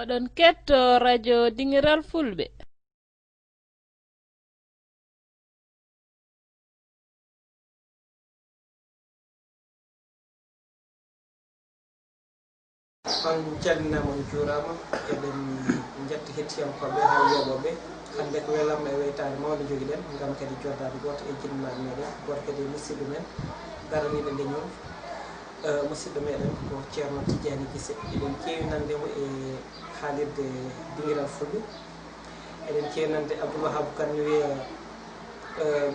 oɗon ketto radio dingiral fulɓe. on calminama on juurama eɗen jetti hettiyankoɓe ha yeɓoɓe hande ko welamma e weytade mawde joguiɗen gam kadi joddade goto e jinnaɓe meɗen goto kadi e musidɗo men daraniɓe leñol musidɗo meɗen ko ceerno Tidiani Guissé eɗen kewi nandemo e haalirde dinguiral fulɓe eɗen kewi nande Abdoulwahab Kane wiya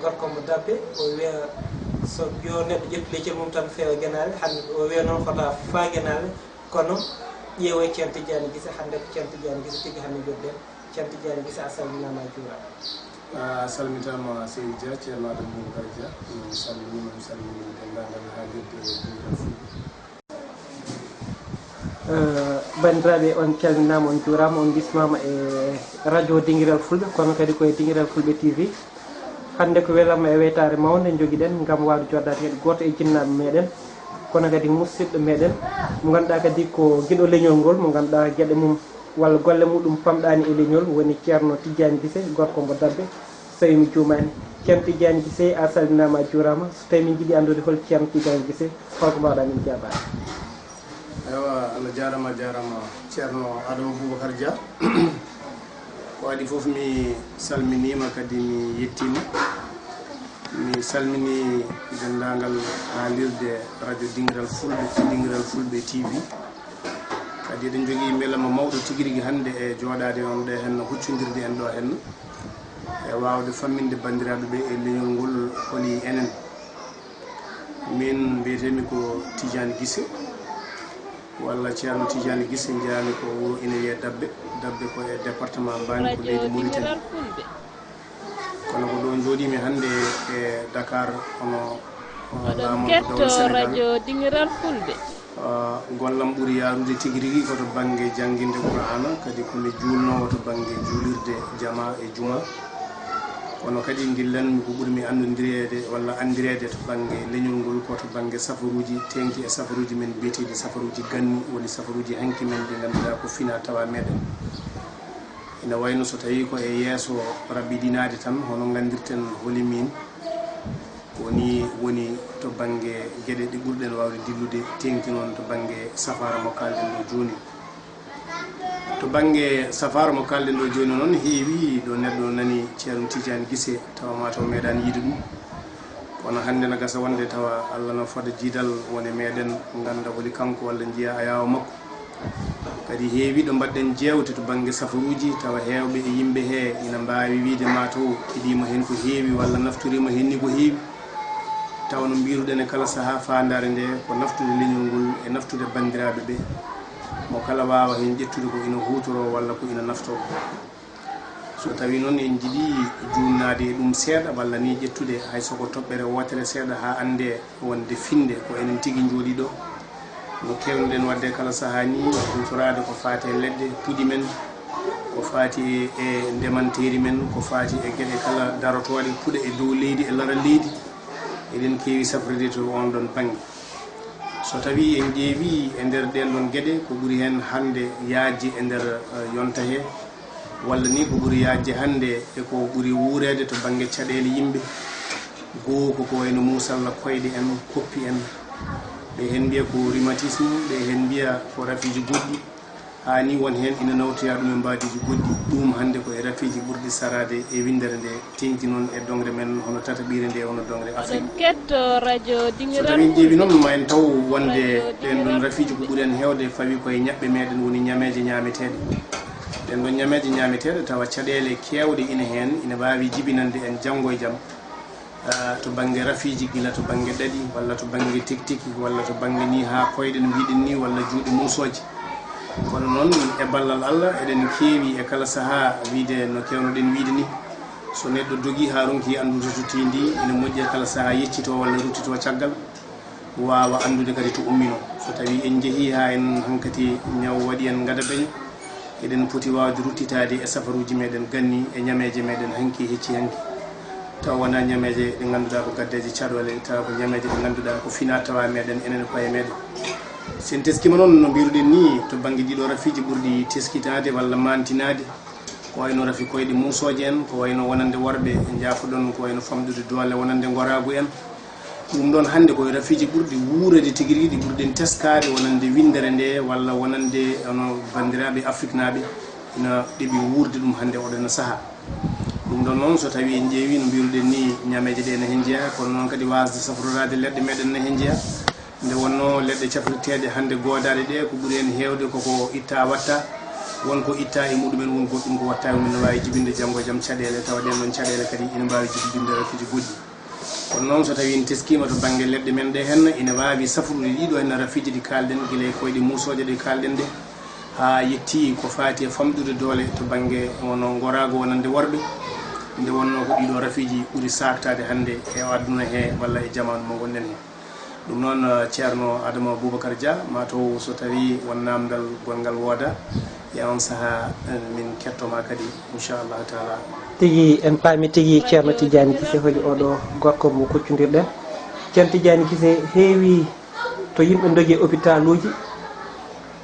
gorko mo dabbe o wiya so yo neɗɗo ƴettu leccel mum tan feewa guenale hande o wiya noon fota fa guenale kono ƴeewo e ceerno Tidiani Guissé hande ko ceerno Tidiani Guissé tigui hande jodden ceerno Tidiani Guissé a salminama e juurama. A salmitama Seydi Dia ceerno Adama Boubacar Dia mi salminima mi salmini dendagal haalirde dinguiral fulɓe. bandiraɓe on calminama on juurama on bismama e radio dinguiral fulɓe kono kadi koye dinguiral fulɓe TV hande ko welamma e weytare mawde joguiɗen gam wawde joddade kadi goto e jinnaɓe meɗen kono kadi musidɗo meɗen mo ganduɗa kadi ko guiɗo leñol ngol mo ganduɗa gueɗe mum walla golle muɗum pamɗani e leñol woni ceerno Tidiani Guissé gorko mo dabbe so tawi mi juumani. ceerno Tidiani Guissé a salminama a juurama so tawi min jiiɗi andude hol ceerno Tidiani Guissé holko mbawɗa min jabade. Ewa Allah jarama ceerno Adama Boubacar Dia ko waɗi foof mi salminima kadi mi yettima mi salmini dendagal haalirde radio dinguiral fulɓe TV kadi eɗen jogui beelama mawɗo tigui rigui hande e joɗade on ɗe henno huccodirde en ɗo henno e wawde famminde bandiraɓeɓe e leñol ngol holi enen min mbiyetemi ko Tidiani Guissé walla ceerno Tidiani Guissé jaami ko wuro ina wiye dabbe ko e département Mbani ko leydi Mauritanie kono ko ɗo jooɗimi hande e Dakar ono ketto radio dinguiral fulɓe. gollam ɓuuri yarude tigui rigui koto banggue jangguinde Qur'ana kadi komi julnowo to banggue julirde jama e juma kono kadi dillanmi ko ɓuurmi andodirede walla andirede to banggue leñol ngol koto banggue safaruji tenki e safaruji men biyeteɗi safaruji ganni woni safaruji hanki men ɗi ganduɗa ko fina tawa meɗen ina wayno so tawi ko e yeeso raɓɓiɗinade tan hono gandirten holimin woni to banggue gueɗe ɗi ɓurɗen wawde dillude tengti noon to banggue safara mo kalɗen ɗo joni to banggue safara mo kalɗen ɗo joni noon heewi ɗo neɗɗo nani ceerno Tidiani Guissé tawa mataw meeɗani yiide ɗum kono hande no gasa wonde tawa Allah no fada jiidal woni meɗen ganda holi kanko walla jiiya a yawa makko kadi heewi ɗo mbaɗɗen jewte to banggue safaruji tawa hewɓe e yimɓe he ina mbawi wiide mataw iɗima hen ko heewi walla naftorima hen ni ko heewi tawa no mbiruɗen e kala saaha fandare nde ko naftude leñol ngol e naftude bandiraɓe ɓe mo kala wawa hen ƴettude ko ina hutoro walla ko ina nafto so tawi noon en jiiɗi junnade e ɗum seeɗa walla ni ƴettude hay soko toɓɓere wotere seeɗa ha ande wonde finde ko enen tigui jooɗi ɗo no kewnoɗen wadde kala saaha ni hutorade ko faati e leɗɗe puɗi men ko faati e ndemanteri men ko faati e gueɗe kala darotoɗe puɗe e dow leydi e laral leydi eɗen kewi safrede to on ɗon banggue so tawi en ƴeewi e nder ɗen ɗon gueɗe ko ɓuuri hen hande yaajde e nder yonta he walla ni ko ɓuuri yaajde hande e ko ɓuuri wuurede to banggue caɗele yimɓe goo koko wayno musalla koyɗe en koppi en ɓe hen mbiya ko rhumatisme ɓe hen mbiya ko rafiji goɗɗi ha ni won hen ina nawtoya ɗum e mbadiji goɗɗi ɗum hande ko e rafiji ɓurɗi sarade e windere nde tengti noon e dongre men hono tataɓire nde hono dongre Afrique ketto radio dinguiral so tawi ƴeewi noon ma en taw wonde ɗen ɗon rafiji ko ɓuuri en hewde fawi koye ñaɓɓe meɗen woni ñameje ñameteɗe ɗen ɗon ñameje ñameteɗe tawa caɗele kewɗe ina hen ina wawi jibinande en janggo e jaam to banggue rafiji gila to banggue ɗaɗi walla to banggue tektiki walla to banggue ni ha koyɗe no mbiɗen ni walla juuɗe musoje kono noon e ballal Allah eɗen keewi e kala saaha wiide no kewnoɗen wiide ni so neɗɗo dogui ha ronki andude to tindi ina moƴƴi e kala saaha yeccito walla ruttito caggal wawa andude kadi to ummino so tawi en jeehi ha en hankkati ñaw waɗi en gada beño eɗen poti wawde ruttitade e safaruji meɗen ganni e ñameje meɗen hanki hecci hanki taw wona ñameje ɗe ganduɗa ko gaddeje caɗole tawa ko ñameje ɗe ganduɗa ko fina tawa meɗen enen koye meɗen sen teskima noon no mbiruɗen ni to banggue ɗiɗo rafiji ɓurɗi teskitade walla mantinade ko wayno rafi koyɗe musoje en ko wayno wonande worɓe jaafoɗon ko wayno famɗude doole wonande goragu en ɗum ɗon hannde koye rafiji ɓurɗi wuurede tigi rigui ɗi ɓurɗen teskade wonande windere nde walla wonande ono bandiraɓe afrique naɓe ina ɗeɓi wuurde ɗum hannde oɗon saaha ɗum ɗon noon so tawi en ƴeewi no mbiruɗen ni ñameje ɗe ne hen jeeya kono noon kadi wasde safrorade leɗɗe meɗen ne hen jeeya nde wonno leɗɗe cafrirteɗe hannde goodaɗe ɗe ko ɓuuri hen heewde koko itta watta wonko itta e muɗumen wonko ɗum ko watta mumen no wawi jibinde janggo e jaam caɗele tawa ɗen ɗon caɗele kadi ina mbawi jibinde rafiji goɗɗi kono noon so tawi en teskima to banggue leɗɗe men ɗe hen ina wawi safrude ɗiɗo henna rafiji ɗi kalɗen guila e koyɗe musoje ɗe kalɗen ɗe ha yetti ko fati e famɗude doole to banggue wono gorago wonande worɓe nde wonno ko ɗiɗo rafiji ɓuuri sartade hannde e aduna he walla e jamanu mo gonɗen he ɗum noon ceerno adama boubacar dia mataw so tawi won namdal gongal wooda e on saaha min kettoma kadi inchallahu taala tigi en paami tigi ceerno Tidiani Guissé holi oɗo gorko mo kuccodirɗen ceerno Tidiani Guissé heewi to yimɓe dogi hôpital uji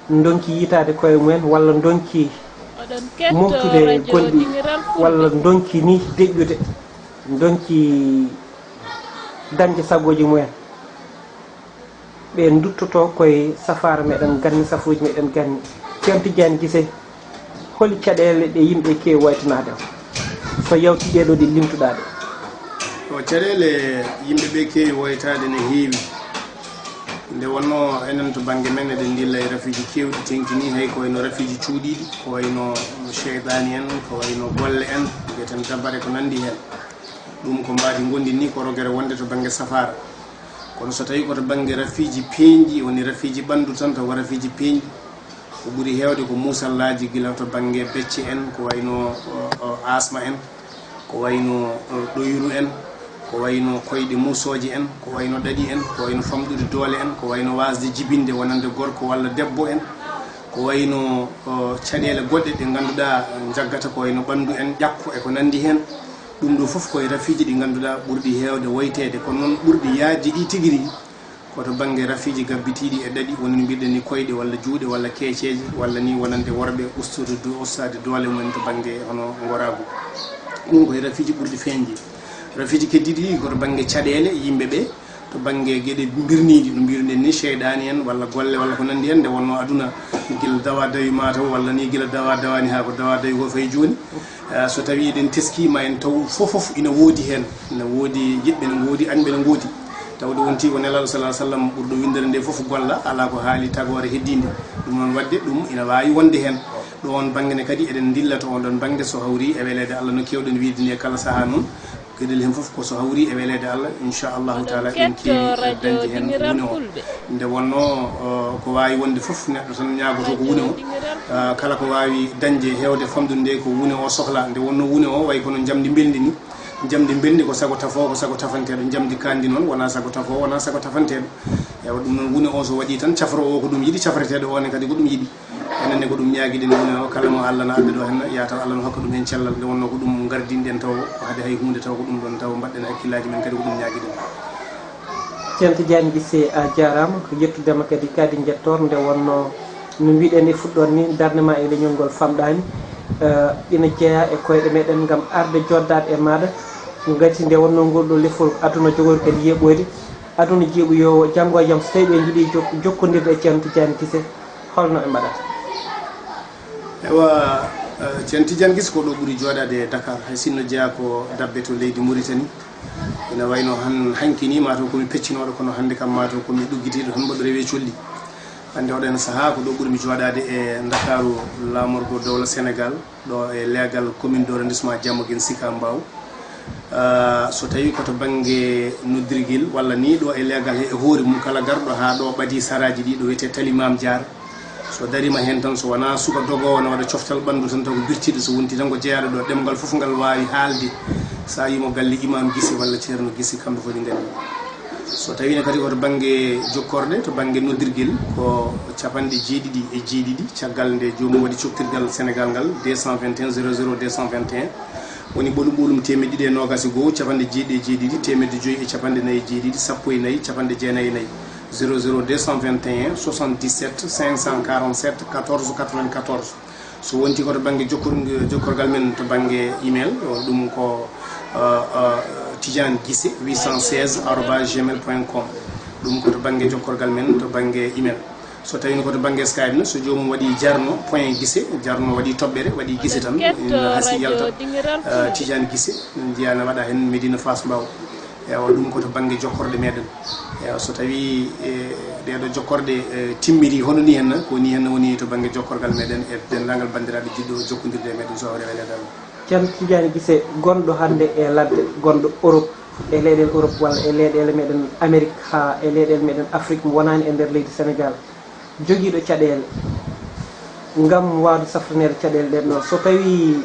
donki yitade koye mumen walla donki moftude golɗi walla donki ni deƴƴude donki dañde sagoji mumen ɓe duttoto koye safara meɗen ganni safuji meɗen ganni ceerno Tidiani Guissé holi caɗele ɗe yimɓe kewi waytanade so yawti ɗeɗo ɗe limtuɗa ɗe o caɗele yimɓeɓe kewi woytade ne heewi nde wonno enen to banggue men eɗen dilla e rafiji kewɗi tenkini hay ko wayno rafiji cuuɗiɗi ko wayno cheydani en ko wayno golle en mbiyeten dabare ko nandi hen ɗum ko mbadi gondi ni ko rogere wonde to banggue safara kono so tawi koto banggue rafiji peeñɗi woni rafiji ɓandu tan tawa rafiji peeñɗi ko ɓuuri hewde ko musallaji guila to banggue becce en ko wayno asma en ko wayno ɗoyru en ko wayno koyɗe musoje en ko wayno ɗaɗi en ko wayno famɗude doole en ko wayno wasde jibinde wonande gorko walla debbo en ko wayno caɗele goɗɗe ɗe ganduɗa jaggata ko wayno ɓandu en ƴakku e ko nandi hen ɗum ɗo foof koye rafiji ɗi ganduɗa ɓurɗi hewde woytede kono noon ɓurɗi yaajde ɗi tigui rigui koto banggue rafiji gabbitiɗi e ɗaɗi woni no mbiɗen ni koyɗe walla juuɗe walla keeceje walla ni wonande worɓe ustade doole mumen to banggue hono goragu ɗum koye rafiji ɓurɗi feeñde rafiji keddiɗi ɗi koto banggue caɗele yimɓeɓe to banggue gueɗe birniɗi no mbiruɗen ni cheydani en walla golle walla ko nandi hen nde wonno aduna guila dawa dawi mataw walla ni guila dawa dawani ha ko dawa dawi ko fayi joni so tawi eɗen teskima en taw fofoof ina woodi hen ne woodi yiɓɓe ne goodi anɓe ne goodi tawde wonti ko nelaɗo salah sallam ɓurɗo windere nde foof golla ala ko haali tagore heddinde ɗum noon wadde ɗum ina wawi wonde hen ɗo on banggue ne kadi eɗen dillata on ɗon banggue so hawri e welede Allah no kewɗen wiide ni kala saaha noon gueɗel hen foof ko so hawri e welede Allah inchallahu taala en kewi dañde hen wune o nde wonno ko wawi wonde foof neɗɗo tan ñagoto ko wune o kala ko wawi dañde hewde famdude nde ko wune o sohla nde wonno wune o way kono jamdi belndi ni jamdi belndi ko sago tafo ko sago tafanteɗo jamdi kandi noon wona sago tafo wona sago tafanteɗo ewa ɗum noon wune o so waɗi tan cafro o ko ɗum yiiɗi cafreteɗo one kadi ko ɗum yiiɗi enenne ko ɗum ñaguiɗen wune o kala mo Allah no adda ɗo hen ya taw Allah no hokka ɗum hen cellal nde wonno ko ɗum gardinɗen taw ko haade hay hunde taw ko ɗum ɗon taw mbaɗɗen hakkillaji men kadi ko ɗum ñaguiɗen ceerno Tidiani Guissé a jarama ko yettudema kadi kadi jettor nde wonno no mbiɗen e fuɗɗon ni darnema e leñol ngol famɗani ina jeeya e koyɗe meɗen gam arde joddade e maɗa gati nde wonno ngol ɗo lefol aduna jogori kadi yeɓoyde aduna jeeɓu yo janggo e jaam so tawi ɓe jiiɗi jokkodirde e ceerno Tidiani Guissé holno e mbaɗata ewa ceerno Tidiani Guissé ko ɗo ɓuuri joɗade e Dakar hay sinno jeeya ko dabbe to leydi Mauritanie ina wayno hankini mataw komi peccinoɗo kono hande kam mataw komi ɗuggitiɗo tan mboɗo rewe colli hande oɗen saaha ko ɗo ɓuurmi joɗade e Dakaru lamorgo dowla Sénégal ɗo e leegal commune d' arrondissement Diamaguène Sicap Mbao so tawi koto banggue noddirguel walla ni ɗo e leegal he e hoore mum kala garɗo ha ɗo ɓaadi saraji ɗi ɗo wiyete Tali Mame Diarra so darima hen tan so wona suka dogowo ne waɗa coftal ɓandu tan taw ko birtiɗo so wonti tan ko jeeyaɗo ɗo ɗemgal foof ngal wawi haalde sa yimo galle imam Guissé walla ceerno Guissé kamɓe fof ɗi gandi so tawino kadi koto banggue jokkorde to banggue noddirguel ko capanɗe jeeɗiɗi e jeeɗiɗi caggal nde jomum waɗi coktirgal Sénégal ngal 221 00 221 woni ɓolum ɓolum temedde ɗiɗi e nogas e goho capanɗe jeeɗiɗi e jeeɗiɗi temedde joyyi e capanɗe nayyi e jeeɗiɗi sappo e nayyi capanɗe jeenayyi e nayyi 00221 77 547 14 94 so wonti ko to banggue jokkorgal men to banggue email ɗum ko Tidiane Guissé 816@gmail.com ɗum ko to banggue jokkorgal men to banggue email so tawino ko to banggue Skype no so jomum waɗi jarno point Guissé jarno waɗi toɓɓere waɗi Guissé tan hasi yalta Tidiane Guissé jiyana waɗa hen Médina Fass Mbaw ewa ɗum ko to banggue jokkorde meɗen ewa so tawi ɗeɗo jokkorde timmiri hono ni henna ko ni henna woni to banggue jokkorgal meɗen e dendagal bandiraɓe jiɗɗo jokkodirde e meɗen so hawre weledal ceerno Tidiane Guissé gonɗo hande e ladde gonɗo Europe e leyɗele Europe walla e leyɗele meɗen Amérique ha e leyɗele meɗen Afrique mo wonani e nder leydi Sénégal joguiɗo caɗele ngam wawde safranede caɗele ɗen ɗon so tawi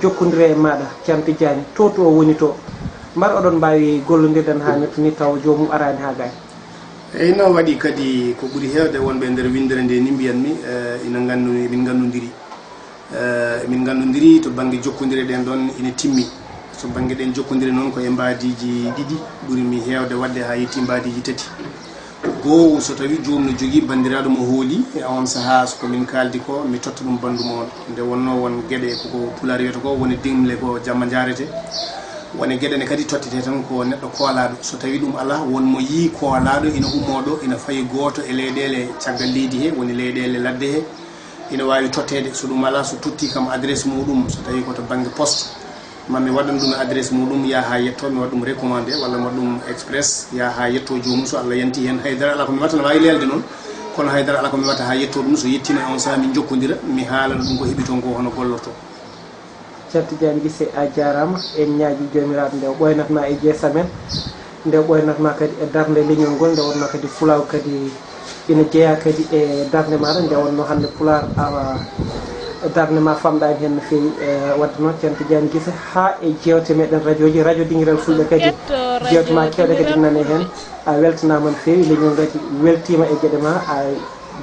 jokkodire e maɗa ceerno Tidiane to o woni to mbar oɗon mbawi gollodirden ha nettoni taw jomum arani ha gay eyyi no waɗi kadi ko ɓuuri hewde wonɓe nder windere nde ni mbiyanmi emin gandodiri to banggue jokkodire ɗen ɗon ina timmi so banggue ɗen jokkodire noon ko e mbadiji ɗiɗi ɓuurimi hewde wadde ha yetti mbadiji tati goho so tawi jomum no jogui bandiraɗo mo hooli e on saaha komin kaldi ko mi totta ɗum banduma on nde wonno won gueɗe koko pular wiyata ko woni dingle ko jamma jarete woni gueɗe ne kadi tottete tan ko neɗɗo koolaɗo so tawi ɗum ala wonmo yi koolaɗo ina ummoɗo ina fayi goto e leyɗele caggal leydi he woni leyɗele ladde he ina wawi tottede so ɗum ala so totti kam adresse muɗum so tawi koto banggue poste mami waɗan ɗum adresse muɗum ya ha yetto mi waɗa ɗum recommandé walla mi waɗa ɗum express ya ha yetto jomum so Allah yanti hen haydara ala komi watta ne wawi lelde noon kono haydara ala komi watta ha yetto ɗum so yettima on saaha min jokkodira mi haalana ɗum ko heeɓi toon ko hono gollorto ceerno Tidiane Guissé a jarama en ñaaƴi jomiraɗo nde o ɓoynatma e jeesa men nde o ɓoynatma kadi e darde leñol ngol nde wonno kadi fulaw kadi ina jeeya kadi e darde maɗa nde wonno hande pular awa darde ma famɗani hen no fewi wadde noon ceerno Tidiane Guissé ha e jewte meɗen radio dinguiral fulɓe kadi jewte ma kewɗe kadi nane hen a weltanama no fewi leñol kadi weltima e gueɗe ma a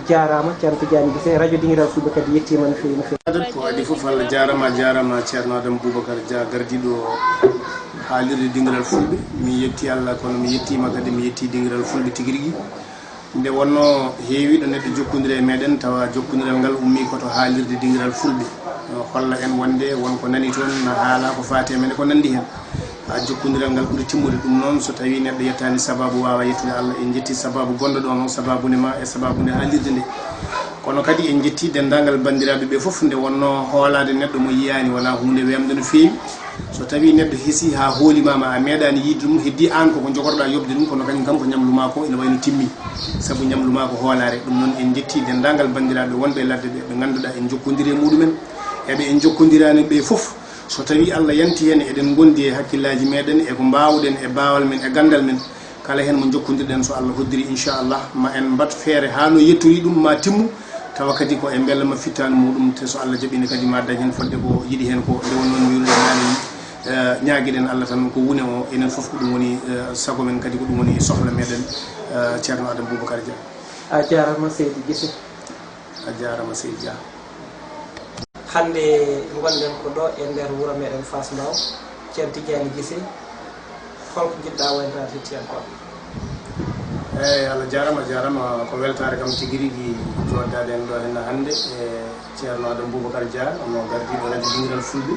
jarama ceerno Tidiane Guissé radio dinguiral fulɓe kadi yettima no fewi no fewi adat ko adi foof Allah jarama ceerno Adama Boubacar Dia gardiɗo haalirde dinguiral fulɓe mi yetti Allah kono mi yettima kadi mi yetti dinguiral fulɓe tigui rigui nde wonno heewi ɗo neɗɗo jokkodiri e meɗen tawa jokkodiral ngal ummi koto haalirde dinguiral fulɓe holla en wonde wonko nani toon no haala ko fati men ko nandi hen ha jokkodiral ngal ɓuuri timmude ɗum noon so tawi neɗɗo yettani sababu wawa yettude Allah en jetti sababu gonɗo ɗo noon sababude ma e sababude haalirde nde kono kadi en jetti dendagal bandiraɓe ɓe foof nde wonno hoolade neɗɗo mo yiyani wona hunde wemde no fewi so tawi neɗɗo heesi ha hoolimama a meeɗani yidde ɗum heddi an koko jogorɗa yobde ɗum kono kañum kam ko ñamluma ko ina wayno timmi saabu ñamluma ko hoolare ɗum noon en jetti dendagal bandiraɓe wonɓe ladde ɓe ganduɗa en jokkodiri e muɗumen eɓe en jokkodirani ɓe foof so tawi Allah yanti hen eɗen gondi e hakkillaji meɗen eko mbawɗen e bawal men e gandal men kala hen mo jokkodirɗen so Allah hoddiri inchallah ma en mbat feere ha no yettori ɗum ma timmu tawa kadi ko e bellama fittani muɗum te so Allah jaɓini kadi ma dañ hen fodde ko yiiɗi hen ko nde won noon mi wirude nani ñaaguiɗen Allah tan ko wune o enen foof ko ɗum woni sago men kadi ko ɗum woni sohla meɗen ceerno Adama Boubacar Dia a jarama seydi Guissé a jarama seydi Dia hande gonɗen ko ɗo e nder wuuro meɗen Fass Mbaw ceerno Tidiane Guissé holko jiɗɗa waynade hettiyankoɓe eyyi Allah jarama ko weltare kam tigui rigui joddade en ɗo henna hande e ceerno Adama Boubacar Dia ono gardiɗo radio dinguiral fulɓe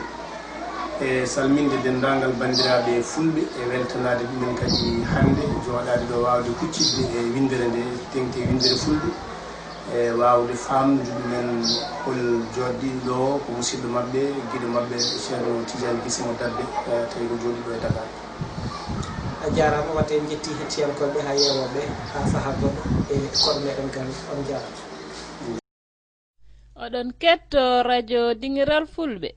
e salminde dendagal bandiraɓe fulɓe e weltanade ɗumen kadi hande joɗade ɗo wawde huccidde e windere nde tengti windere fulɓe e wawde famnude ɗumen hol joɗɗiɗo ko musidɗo mabɓe guiɗo mabɓe ceerno Tidiane Guissé mo dadde tawi ko joɗiɗo e Dakar a jarama wadde en jetti hettiyankoɓe ha yewoɓe ha saaha goɗɗo e koɗo meɗen gal on jarama oɗon ketto radio dinguiral fulɓe